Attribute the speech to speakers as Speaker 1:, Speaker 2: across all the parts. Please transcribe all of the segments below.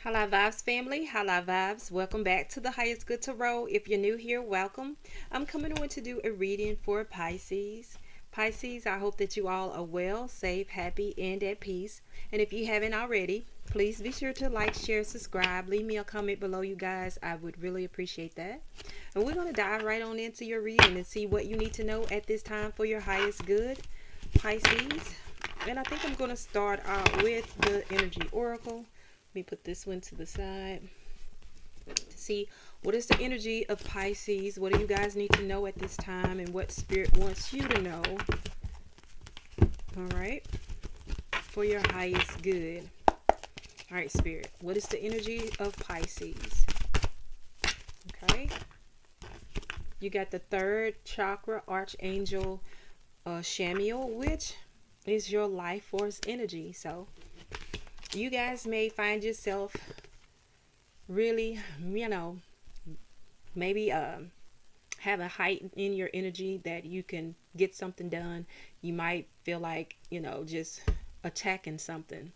Speaker 1: Hello Vibes family, hello Vibes. Welcome back to the Highest Good Tarot. If you're new here, welcome. I'm coming on to do a reading for Pisces. Pisces, I hope that you all are well, safe, happy, and at peace. And if you haven't already, please be sure to like, share, subscribe. Leave me a comment below, you guys. I would really appreciate that. And we're going to dive right on into your reading and see what you need to know at this time for your highest good, Pisces. And I think I'm going to start out with the Energy Oracle. Let me put this one to the side to see what is the energy of Pisces. What do you guys need to know at this time and what Spirit wants you to know? All right. For your highest good. All right, Spirit. What is the energy of Pisces? Okay. You got the third chakra, Archangel Shamiel, which is your life force energy. So you guys may find yourself really, maybe have a height in your energy that you can get something done. You might feel like, just attacking something.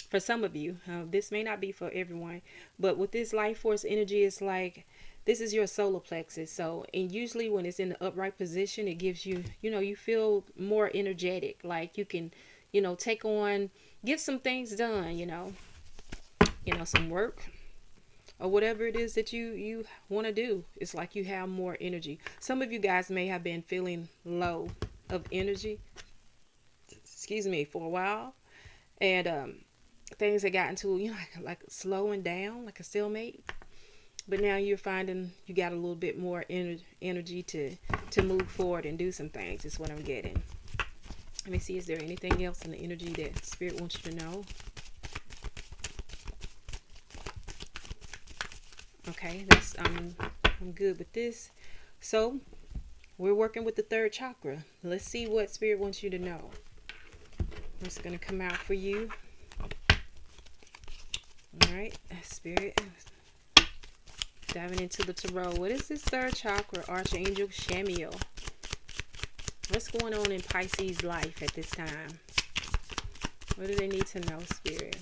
Speaker 1: For some of you, this may not be for everyone, but with this life force energy, it's like this is your solar plexus. So, and usually when it's in the upright position, it gives you, you feel more energetic. Like you can, take on, get some things done, some work or whatever it is that you want to do. It's like you have more energy. Some of you guys may have been feeling low of energy, excuse me, for a while, and things have gotten to like slowing down, like a stalemate. But now you're finding you got a little bit more energy to move forward and do some things. Is what I'm getting. Let me see, is there anything else in the energy that Spirit wants you to know? Okay, that's I'm good with this. So we're working with the third chakra. Let's see what Spirit wants you to know. What's gonna come out for you? All right, Spirit. Diving into the tarot. What is this third chakra, Archangel Shamiel? What's going on in Pisces' life at this time? What do they need to know, Spirit?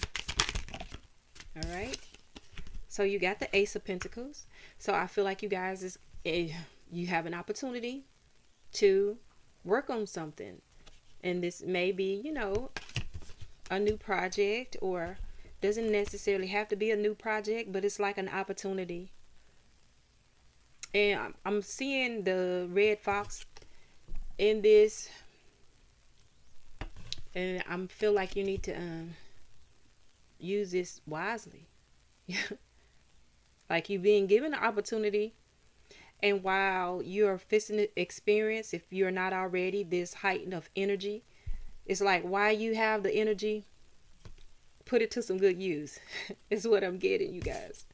Speaker 1: All right. So you got the Ace of Pentacles. So I feel like you guys you have an opportunity to work on something. And this may be, a new project, or doesn't necessarily have to be a new project, but it's like an opportunity. And I'm seeing the red fox in this, and I feel like you need to use this wisely. Like you being given an opportunity, and while you're facing the experience, if you're not already, this heightened of energy, it's like while you have the energy, put it to some good use. Is what I'm getting, you guys.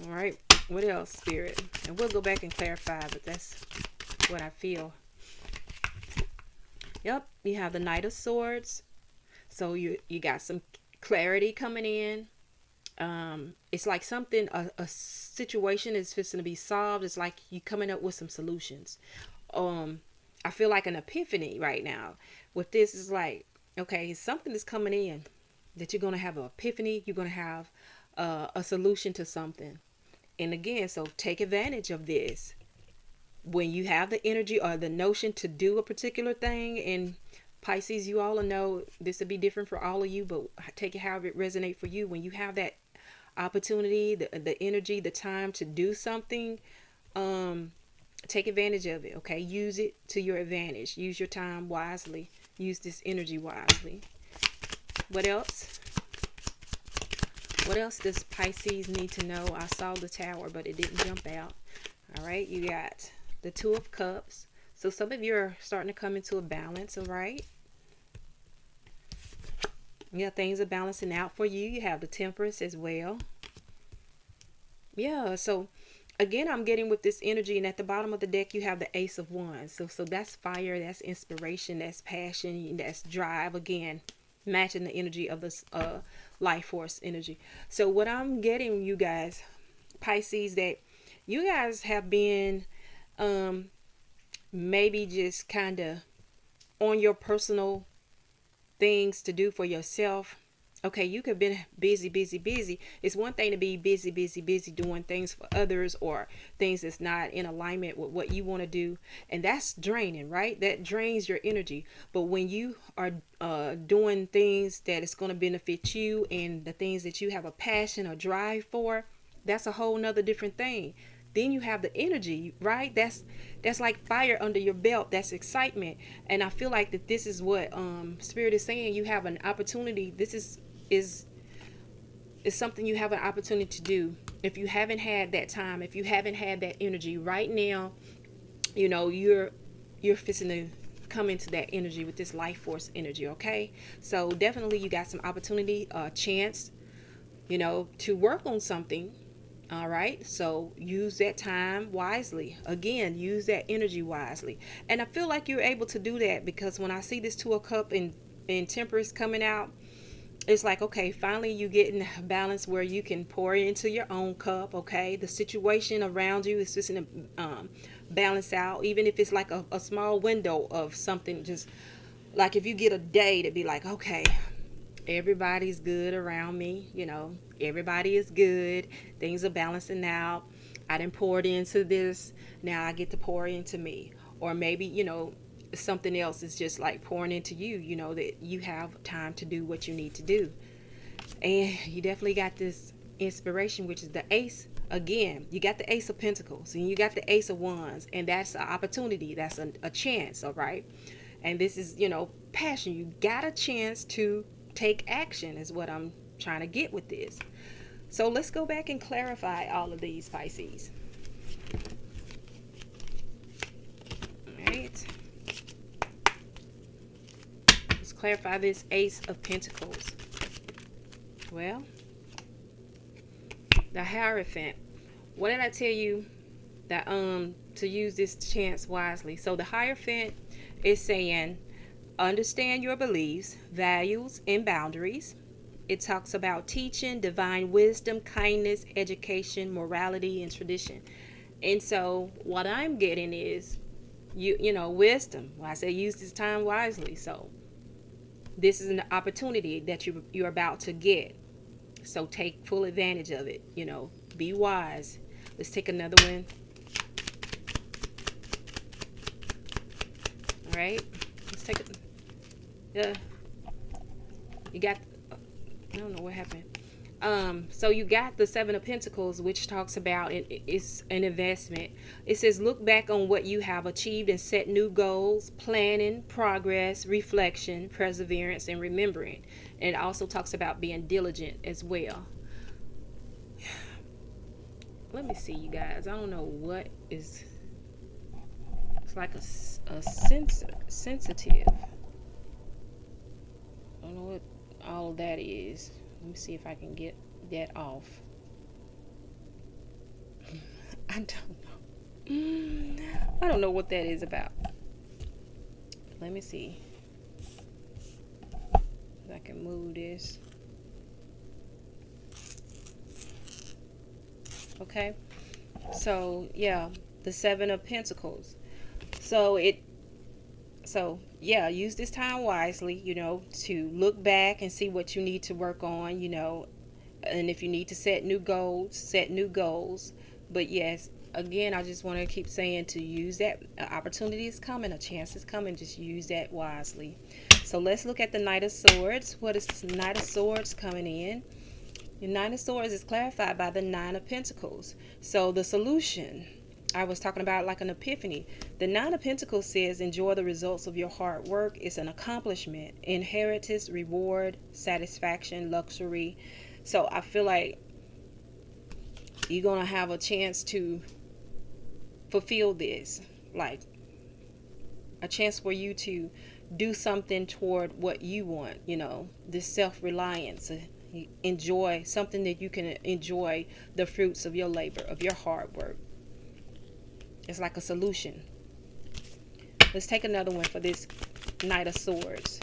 Speaker 1: All right. What else, Spirit? And we'll go back and clarify, but that's what I feel. Yep, you have the Knight of Swords. So you got some clarity coming in. It's like something, a situation is fixing to be solved. It's like you coming up with some solutions. I feel like an epiphany right now. With this, is like, okay, something is coming in that you're going to have an epiphany. You're going to have a solution to something. And again, so take advantage of this. When you have the energy or the notion to do a particular thing, and Pisces, you all know this will be different for all of you, but take it however it resonates for you. When you have that opportunity, the energy, the time to do something, take advantage of it. Okay, use it to your advantage. Use your time wisely. Use this energy wisely. What else? What else does Pisces need to know? I saw the Tower, but it didn't jump out. All right, you got the Two of Cups. So some of you are starting to come into a balance, all right? Yeah, things are balancing out for you. You have the Temperance as well. Yeah, so again, I'm getting with this energy, and at the bottom of the deck you have the Ace of Wands. So that's fire, that's inspiration, that's passion, that's drive. Again, matching the energy of this life force energy. So what I'm getting, you guys, Pisces, that you guys have been maybe just kind of on your personal things to do for yourself, Okay, you could be busy, busy, busy. It's one thing to be busy, busy, busy doing things for others or things that's not in alignment with what you want to do. And that's draining, right? That drains your energy. But when you are doing things that is going to benefit you and the things that you have a passion or drive for, that's a whole nother different thing. Then you have the energy, right? That's like fire under your belt. That's excitement. And I feel like that this is what spirit is saying. You have an opportunity. This is is something you have an opportunity to do. If you haven't had that time, if you haven't had that energy right now, you know, you're fixing to come into that energy with this life force energy. Okay, so definitely you got some opportunity, chance, you know, to work on something. All right, so use that time wisely. Again, use that energy wisely. And I feel like you're able to do that because when I see this Two of Cup in Temperance coming out, it's like, okay, finally you get in balance where you can pour into your own cup. Okay, the situation around you is just in a balance out, even if it's like a small window of something. Just like if you get a day to be like, okay, everybody's good around me, you know, everybody is good, things are balancing out, I done poured into this, now I get to pour into me. Or maybe, you know, something else is just like pouring into you, you know, that you have time to do what you need to do. And you definitely got this inspiration, which is the ace. Again, you got the ace of pentacles and you got the ace of wands, and that's an opportunity, that's a chance. All right, and this is, you know, passion. You got a chance to take action is what I'm trying to get with this. So let's go back and clarify all of these, Pisces. All right, let's clarify this ace of pentacles. Well, the Hierophant. What did I tell you? That to use this chance wisely. So the Hierophant is saying, understand your beliefs, values, and boundaries. It talks about teaching, divine wisdom, kindness, education, morality, and tradition. And so what I'm getting is you know, wisdom. Well, I say use this time wisely. So this is an opportunity that you're about to get. So take full advantage of it. You know, be wise. Let's take another one. All right. Let's take it. You got. I don't know what happened. So you got the Seven of Pentacles, which talks about it's an investment. It says, look back on what you have achieved and set new goals, planning, progress, reflection, perseverance, and remembering. And it also talks about being diligent as well. Let me see, you guys. I don't know what is. It's like a sensitive. I don't know what all of that is. Let me see if I can get that off. I don't know. I don't know what that is about. Let me see if I can move this. Okay. So, yeah, the Seven of Pentacles. So yeah, use this time wisely, you know, to look back and see what you need to work on, you know, and if you need to set new goals, set new goals. But yes, again, I just want to keep saying to use that. Opportunity is coming, a chance is coming, just use that wisely. So let's look at the Knight of Swords. What is the Knight of Swords coming in? The Nine of Swords is clarified by the Nine of Pentacles. So the solution, I was talking about like an epiphany. The Nine of Pentacles says, enjoy the results of your hard work. It's an accomplishment, inheritance, reward, satisfaction, luxury. So I feel like you're going to have a chance to fulfill this. Like a chance for you to do something toward what you want, you know, this self-reliance. Enjoy something that you can enjoy the fruits of your labor, of your hard work. It's like a solution. Let's take another one for this Knight of Swords.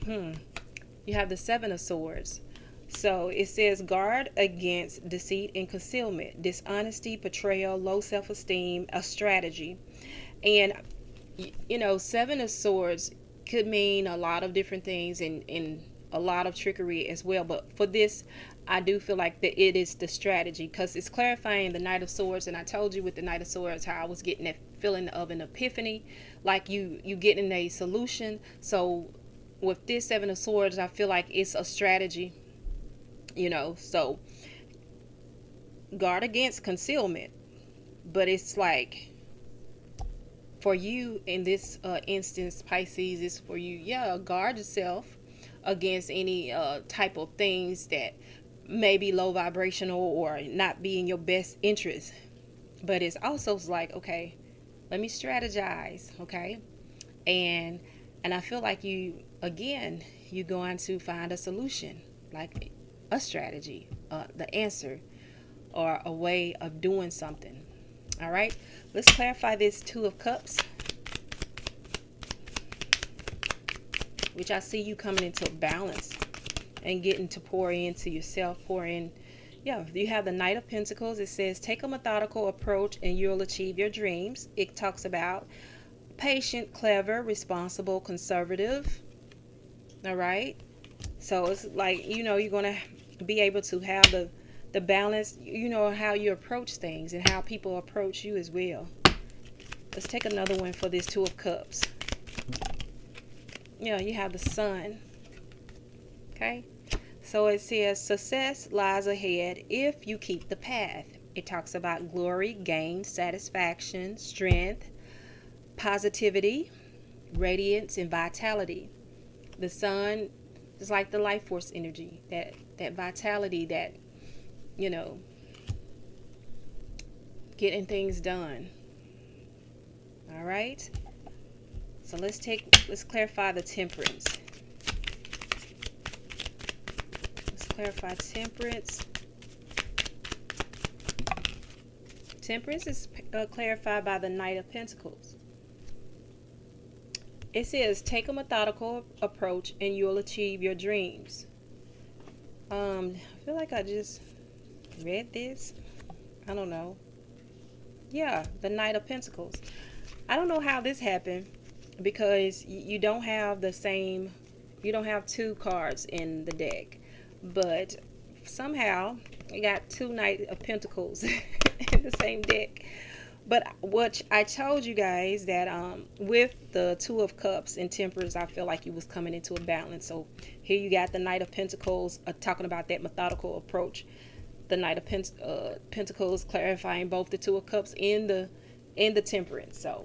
Speaker 1: You have the Seven of Swords. So it says, guard against deceit and concealment, dishonesty, betrayal, low self-esteem, a strategy. And, you know, Seven of Swords, could mean a lot of different things and a lot of trickery as well. But for this, I do feel like that it is the strategy, because it's clarifying the Knight of Swords. And I told you with the Knight of Swords how I was getting that feeling of an epiphany, like you getting a solution. So with this Seven of Swords, I feel like it's a strategy, so guard against concealment. But it's like, for you in this instance, Pisces, is for you, guard yourself against any type of things that may be low vibrational or not be in your best interest. But it's also like, okay, let me strategize, okay? And I feel like you're going to find a solution, like a strategy, the answer, or a way of doing something. All right, let's clarify this Two of Cups, which I see you coming into balance and getting to pour into yourself, pour in. Yeah, you have the Knight of Pentacles. It says, take a methodical approach and you'll achieve your dreams. It talks about patient, clever, responsible, conservative. All right. So it's like, you're going to be able to have the balance, how you approach things and how people approach you as well. Let's take another one for this Two of Cups. You have the Sun. Okay. So it says, success lies ahead if you keep the path. It talks about glory, gain, satisfaction, strength, positivity, radiance, and vitality. The Sun is like the life force energy, that vitality, that, getting things done. All right. So let's clarify the Temperance. Clarify Temperance. Temperance is clarified by the Knight of Pentacles. It says, take a methodical approach and you'll achieve your dreams. I feel like I just read this. I don't know. Yeah, the Knight of Pentacles. I don't know how this happened, because you don't have you don't have two cards in the deck. But somehow you got two Knight of Pentacles in the same deck. But what I told you guys, that with the Two of Cups and Temperance, I feel like you was coming into a balance. So here you got the Knight of Pentacles talking about that methodical approach. The Knight of Pentacles clarifying both the Two of Cups and the Temperance. So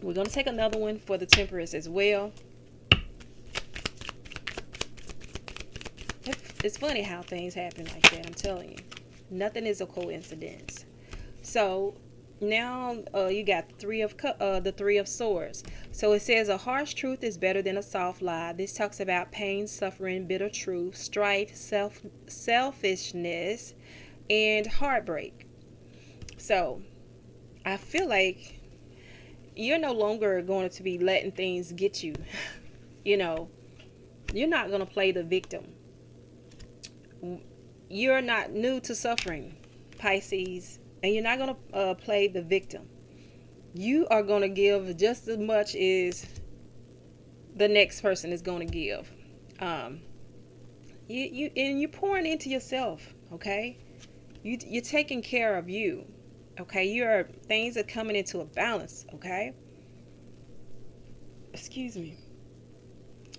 Speaker 1: we're going to take another one for the Temperance as well. It's funny how things happen like that. I'm telling you, nothing is a coincidence. So now you got the Three of Swords. So it says, a harsh truth is better than a soft lie. This talks about pain, suffering, bitter truth, strife, selfishness, and heartbreak. So I feel like you're no longer going to be letting things get you. You're not going to play the victim. You're not new to suffering, Pisces, and you're not going to play the victim. You are going to give just as much as the next person is going to give. You're pouring into yourself, okay? You're taking care of you, okay? Things are coming into a balance, okay? Excuse me.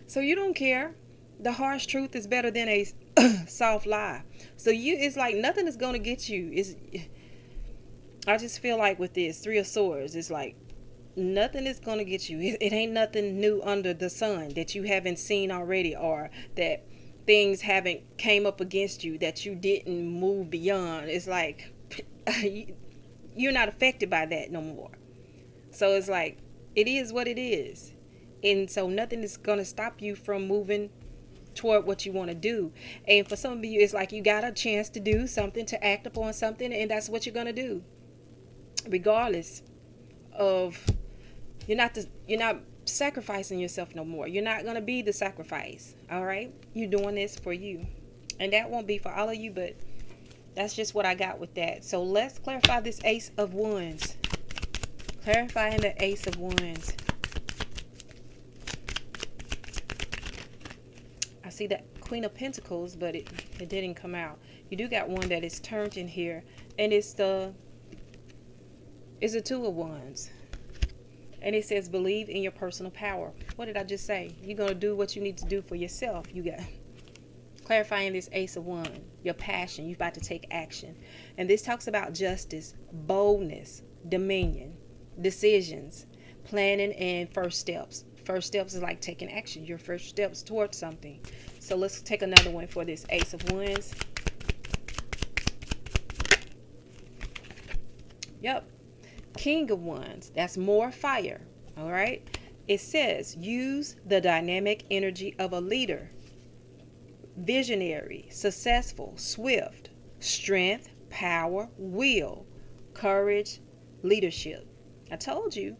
Speaker 1: So you don't care. The harsh truth is better than a soft lie. So it's like nothing is going to get you. I just feel like with this Three of Swords, it's like nothing is going to get you. It ain't nothing new under the sun that you haven't seen already, or that things haven't came up against you that you didn't move beyond. It's like you're not affected by that no more. So it's like, it is what it is. And so nothing is going to stop you from moving toward what you want to do. And for some of you, it's like you got a chance to do something, to act upon something, and that's what you're going to do. Regardless of, you're not sacrificing yourself no more. You're not going to be the sacrifice. All right? You're doing this for you. And that won't be for all of you, but that's just what I got with that. So let's clarify this Ace of Wands. Clarifying the Ace of Wands. I see that Queen of Pentacles, but it didn't come out. You do got one that is turned in here, and it's the Two of Wands. And it says, believe in your personal power. What did I just say? You're going to do what you need to do for yourself. You got clarifying this Ace of Wands, your passion. You're about to take action. And this talks about justice, boldness, dominion, decisions, planning, and first steps. First steps is like taking action. Your first steps towards something. So let's take another one for this Ace of Wands. Yep. King of Wands. That's more fire. All right. It says, use the dynamic energy of a leader. Visionary, successful, swift, strength, power, will, courage, leadership. I told you,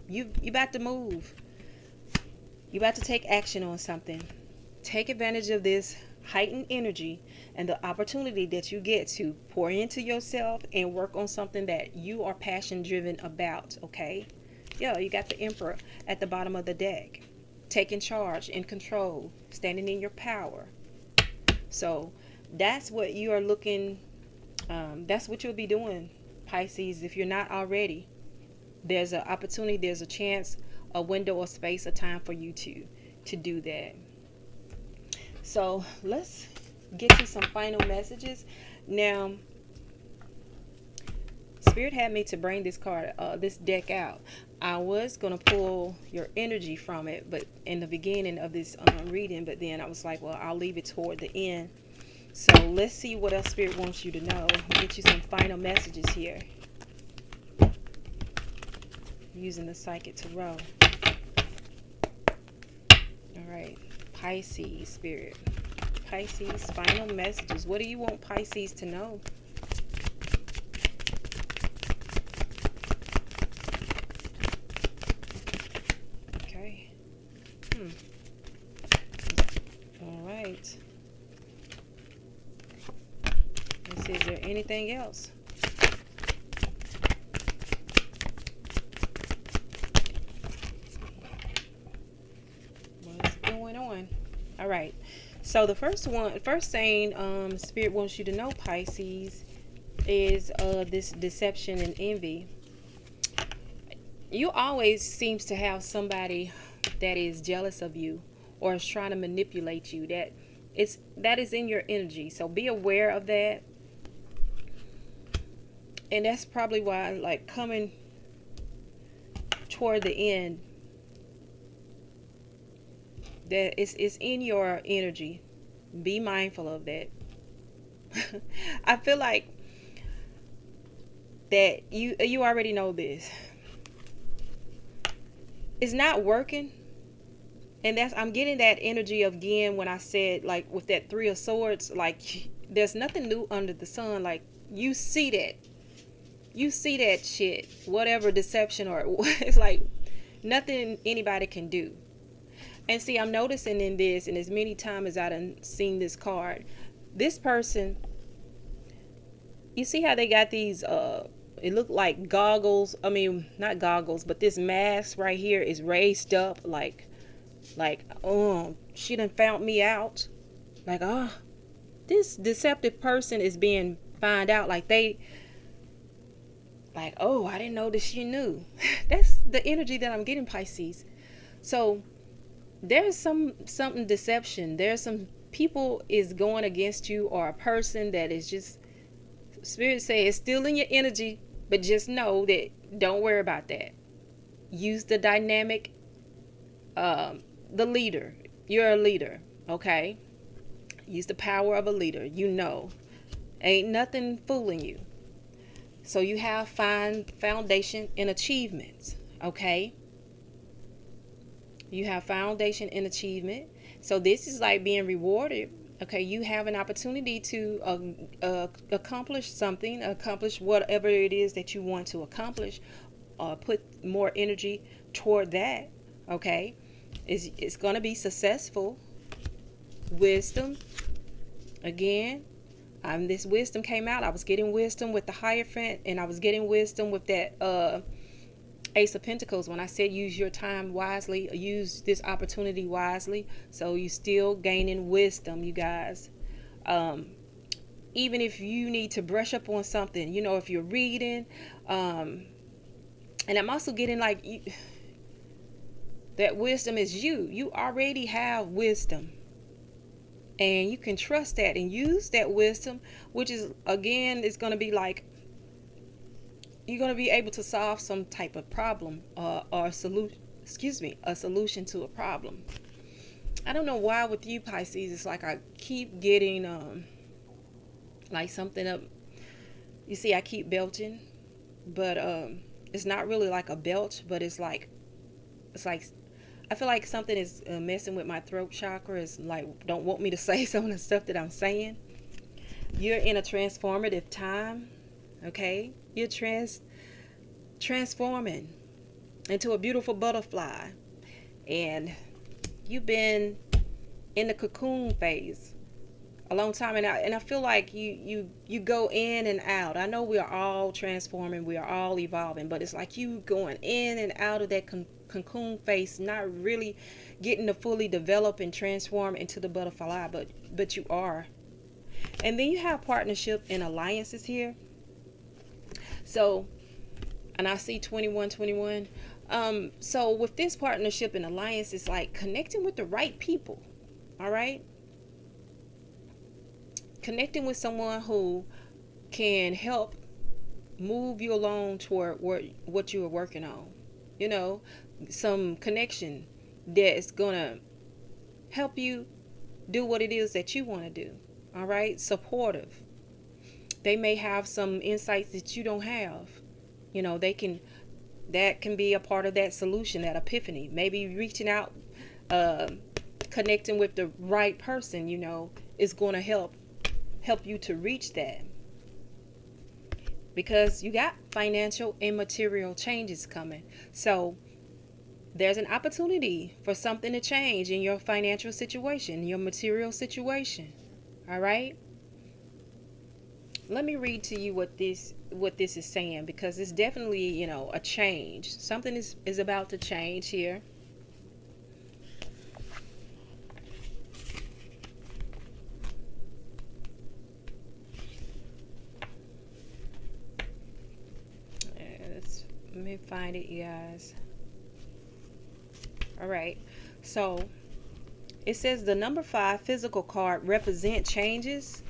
Speaker 1: you about to move. You about to take action on something. Take advantage of this heightened energy and the opportunity that you get to pour into yourself and work on something that you are passion driven about. Okay. Yeah, you got the Emperor at the bottom of the deck. Taking charge and control, standing in your power. So that's what you are looking, that's what you'll be doing, Pisces, if you're not already. There's an opportunity, there's a chance, a window, a space, a time for you to do that. So let's get to some final messages. Now, Spirit had me to bring this card, this deck out. I was going to pull your energy from it, but in the beginning of this reading, but then I was like, well, I'll leave it toward the end. So let's see what else Spirit wants you to know. I'll get you some final messages here. Using the Psychic Tarot. All right. Pisces, Spirit. Pisces, final messages. What do you want Pisces to know? Okay. All right. Let's see, is there anything else? What's going on? All right. So the first thing Spirit wants you to know, Pisces, is this deception and envy. You always seems to have somebody that is jealous of you or is trying to manipulate you. That is in your energy. So be aware of that. And that's probably why, like, coming toward the end, that it's in your energy. Be mindful of that. I feel like that you already know this. It's not working. And I'm getting that energy again when I said, like, with that Three of Swords, like, there's nothing new under the sun. Like, you see that shit, whatever deception, or it's like nothing anybody can do. And see, I'm noticing in this, and as many times as I've seen this card, this person, you see how they got these, it looked like goggles. I mean, not goggles, but this mask right here is raised up like, oh, she done found me out. Like, oh, this deceptive person is being found out. Like, oh, I didn't know that she knew. That's the energy that I'm getting, Pisces. So there's something deception. There's some people is going against you, or a person that is just, Spirit say it's still in your energy, but just know that don't worry about that. Use the dynamic, the leader. You're a leader, okay? Use the power of a leader. You know, ain't nothing fooling you. So you have fine foundation and achievements, okay? You have foundation and achievement. So this is like being rewarded. Okay, you have an opportunity to accomplish something, accomplish whatever it is that you want to accomplish. Put more energy toward that. Okay, it's going to be successful. Wisdom. Again, this wisdom came out. I was getting wisdom with the Hierophant, and I was getting wisdom with that Ace of Pentacles, when I said use your time wisely, use this opportunity wisely. So you still gaining wisdom, you guys. Um, Even if you need to brush up on something, if you're reading, and I'm also getting like that wisdom is you. You already have wisdom. And you can trust that and use that wisdom, which is, again, it's going to be like you're going to be able to solve some type of problem, or a solution to a problem. I don't know why with you, Pisces, it's like I keep getting like something up. You see, I keep belching, but it's not really like a belch, but it's like I feel like something is messing with my throat chakra. It's like don't want me to say some of the stuff that I'm saying. You're in a transformative time, okay? You're transforming into a beautiful butterfly, and you've been in the cocoon phase a long time, and I feel like you go in and out. I know we are all transforming, we are all evolving, but it's like you going in and out of that cocoon phase, not really getting to fully develop and transform into the butterfly, but you are. And then you have partnership and alliances here. So, and I see 2121. So with this partnership and alliance, it's like connecting with the right people. All right, connecting with someone who can help move you along toward what you are working on. You know, some connection that's gonna help you do what it is that you want to do. All right, supportive. They may have some insights that you don't have. They can, that can be a part of that solution, that epiphany. Maybe reaching out, uh, connecting with the right person, is going to help you to reach that, because you got financial and material changes coming. So there's an opportunity for something to change in your financial situation, your material situation. All right, let me read to you what this is saying, because it's definitely, a change. Something is about to change here. Let me find it, you guys. All right, so it says the number 5 physical card represent changes,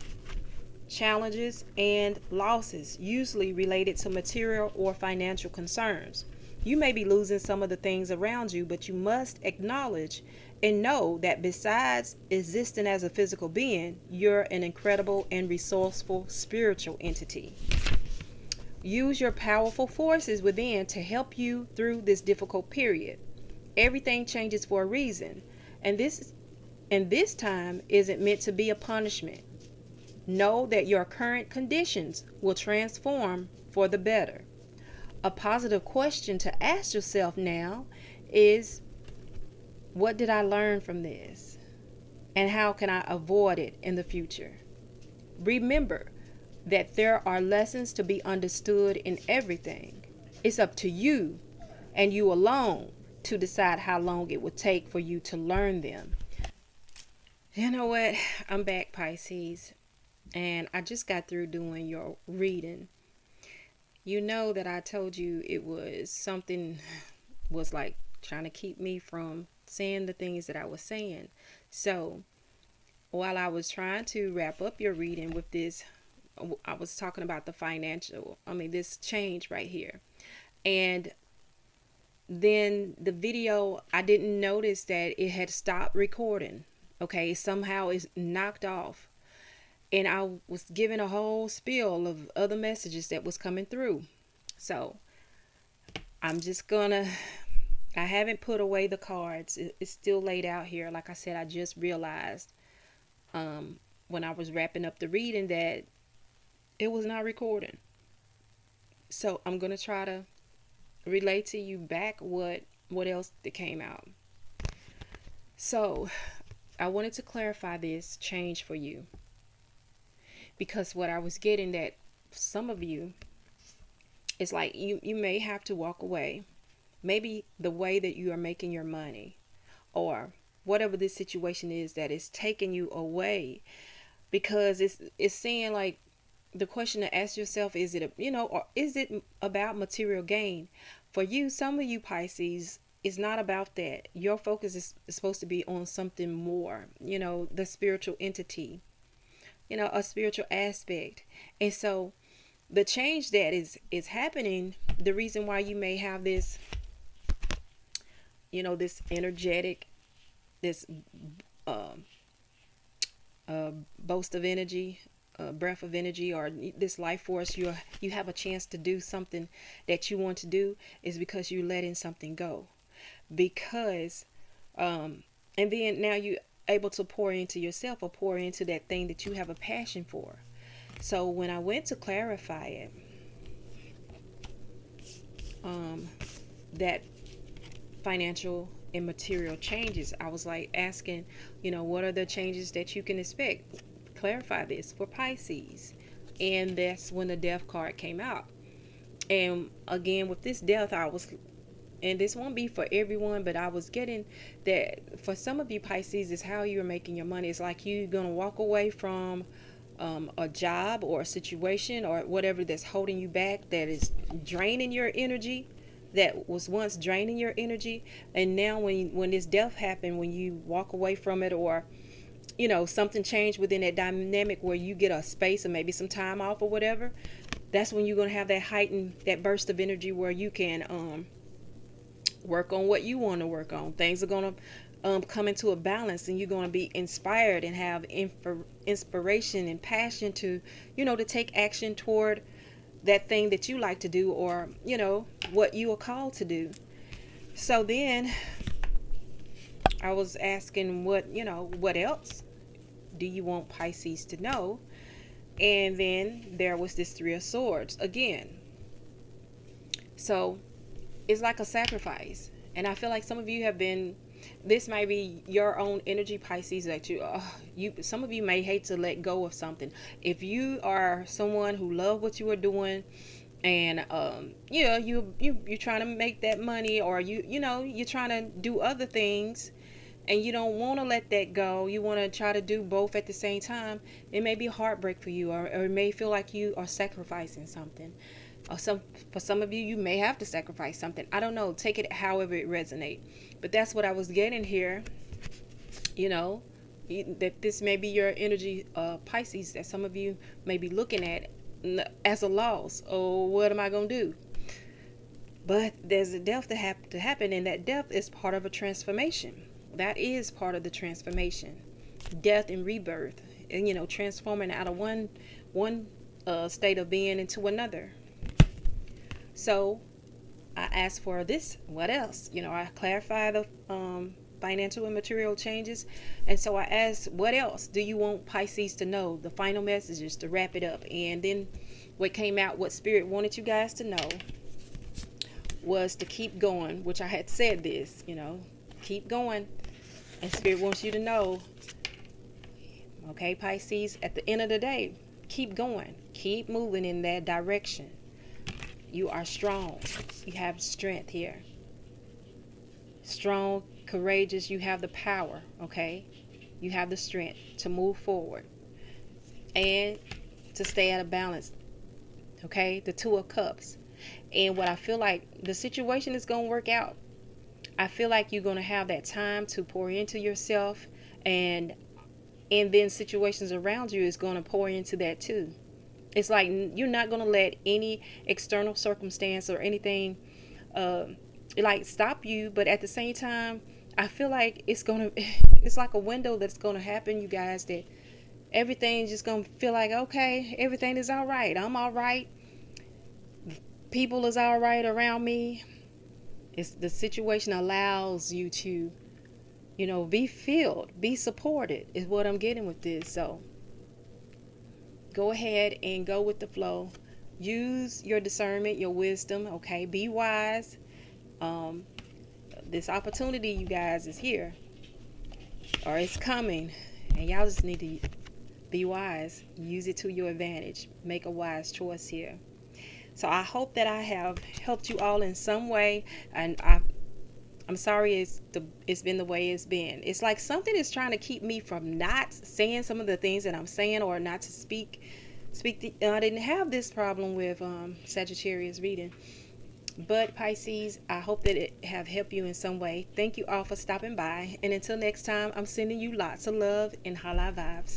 Speaker 1: challenges, and losses, usually related to material or financial concerns. You may be losing some of the things around you, but you must acknowledge and know that besides existing as a physical being, you're an incredible and resourceful spiritual entity. Use your powerful forces within to help you through this difficult period. Everything changes for a reason, and this time isn't meant to be a punishment. Know that your current conditions will transform for the better. A positive question to ask yourself now is, what did I learn from this? And how can I avoid it in the future? Remember that there are lessons to be understood in everything. It's up to you and you alone to decide how long it would take for you to learn them. You know what? I'm back, Pisces, and I just got through doing your reading. You know that I told you it was something was like trying to keep me from saying the things that I was saying. So while I was trying to wrap up your reading with this, I was talking about the this change right here. And then the video, I didn't notice that it had stopped recording. Okay, somehow it's knocked off. And I was given a whole spiel of other messages that was coming through. So I'm just gonna, I haven't put away the cards. It's still laid out here. Like I said, I just realized when I was wrapping up the reading that it was not recording. So I'm gonna try to relay to you back what else that came out. So I wanted to clarify this change for you, because what I was getting, that some of you, it's like you may have to walk away maybe the way that you are making your money, or whatever this situation is that is taking you away, because it's saying like, the question to ask yourself, is it, or is it about material gain? For you, some of you Pisces, it's not about that. Your focus is supposed to be on something more, the spiritual entity, a spiritual aspect. And so the change that is happening, the reason why you may have this, this energetic, this um boast of energy, breath of energy, or this life force, you have a chance to do something that you want to do, is because you're letting something go. Because and then now you able to pour into yourself, or pour into that thing that you have a passion for. So when I went to clarify it, um, that financial and material changes, I was like asking, what are the changes that you can expect? Clarify this for Pisces. And that's when the death card came out. And again, with this death, I was, and this won't be for everyone, but I was getting that for some of you Pisces, is how you're making your money. It's like you're going to walk away from a job or a situation or whatever that's holding you back, that is draining your energy, that was once draining your energy. And now when this death happened, when you walk away from it, or something changed within that dynamic where you get a space or maybe some time off or whatever, that's when you're going to have that heightened, that burst of energy where you can work on what you want to work on. Things are going to come into a balance, and you're going to be inspired and have inspiration and passion to, to take action toward that thing that you like to do, or, what you are called to do. So then I was asking, what else do you want Pisces to know? And then there was this Three of Swords again. So it's like a sacrifice. And I feel like some of you have been, this might be your own energy Pisces, that some of you may hate to let go of something. If you are someone who love what you are doing, and you're trying to make that money, or you're trying to do other things, and you don't want to let that go, you want to try to do both at the same time, it may be a heartbreak for you, or it may feel like you are sacrificing something. Or for some of you, you may have to sacrifice something. I don't know. Take it however it resonates. But that's what I was getting here. That this may be your energy, Pisces, that some of you may be looking at as a loss. Oh, what am I going to do? But there's a death to happen, and that death is part of a transformation. That is part of the transformation. Death and rebirth, and transforming out of one state of being into another. So I asked for this. What else? I clarified the financial and material changes. And so I asked, what else do you want Pisces to know? The final messages to wrap it up. And then what came out, what Spirit wanted you guys to know, was to keep going, which I had said this, keep going. And Spirit wants you to know, okay, Pisces, at the end of the day, keep going. Keep moving in that direction. You are strong. You have strength here. Strong, courageous. You have the power, okay? You have the strength to move forward and to stay at a balance, okay? The Two of Cups. And what I feel like, the situation is going to work out. I feel like you're going to have that time to pour into yourself, and then situations around you is going to pour into that too. It's like you're not going to let any external circumstance or anything like stop you. But at the same time, I feel like it's like a window that's going to happen, you guys, that everything's just going to feel like, okay, everything is all right. I'm all right. People is all right around me. It's the situation allows you to, be filled, be supported, is what I'm getting with this. So go ahead and go with the flow. Use your discernment, your wisdom, okay? Be wise. This opportunity, you guys, is here. Or it's coming. And y'all just need to be wise. Use it to your advantage. Make a wise choice here. So I hope that I have helped you all in some way, and I'm sorry it's been the way it's been. It's like something is trying to keep me from not saying some of the things that I'm saying, or not to I didn't have this problem with Sagittarius reading. But Pisces, I hope that it have helped you in some way. Thank you all for stopping by, and until next time, I'm sending you lots of love and holla vibes.